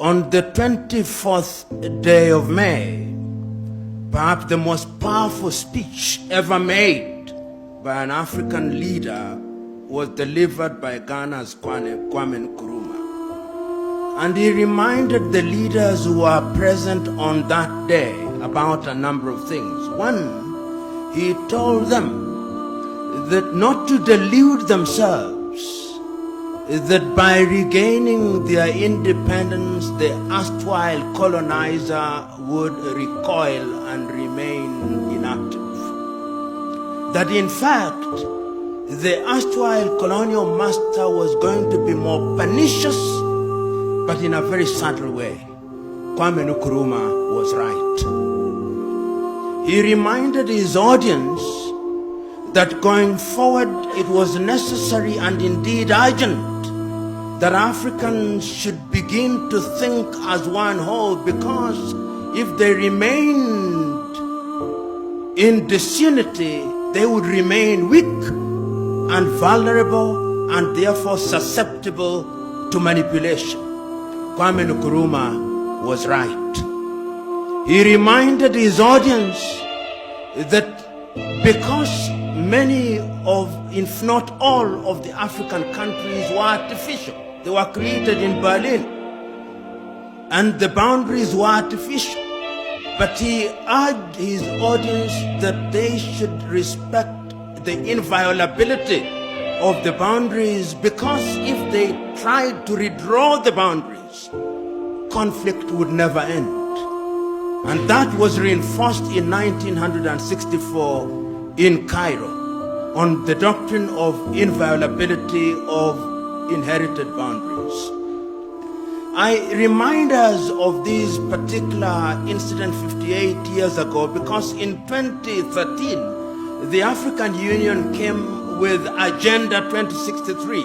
On the 24th day of May, perhaps the most powerful speech ever made by an African leader was delivered by Ghana's Kwame Nkrumah. And he reminded the leaders who were present on that day about a number of things. One, he told them that not to delude themselves that by regaining their independence, the erstwhile colonizer would recoil and remain inactive. That in fact, the erstwhile colonial master was going to be more pernicious, but in a very subtle way. Kwame Nkrumah was right. He reminded his audience that going forward it was necessary and indeed urgent that Africans should begin to think as one whole, because if they remained in disunity, they would remain weak and vulnerable and therefore susceptible to manipulation. Kwame Nkrumah was right. He reminded his audience that because many of, if not all, of the African countries were artificial, they were created in Berlin, and the boundaries were artificial. But he urged his audience that they should respect the inviolability of the boundaries, because if they tried to redraw the boundaries, conflict would never end. And that was reinforced in 1964 in Cairo on the doctrine of inviolability of inherited boundaries. I remind us of this particular incident 58 years ago because in 2013, the African Union came with Agenda 2063.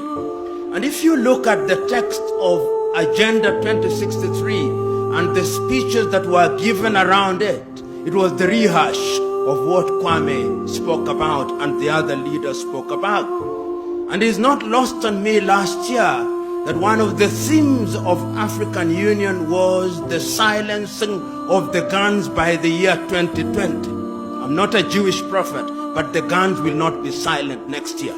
And if you look at the text of Agenda 2063 and the speeches that were given around it, it was the rehash of what Kwame spoke about and the other leaders spoke about. And it's not lost on me last year that one of the themes of African Union was the silencing of the guns by the year 2020. I'm not a Jewish prophet, but the guns will not be silent next year.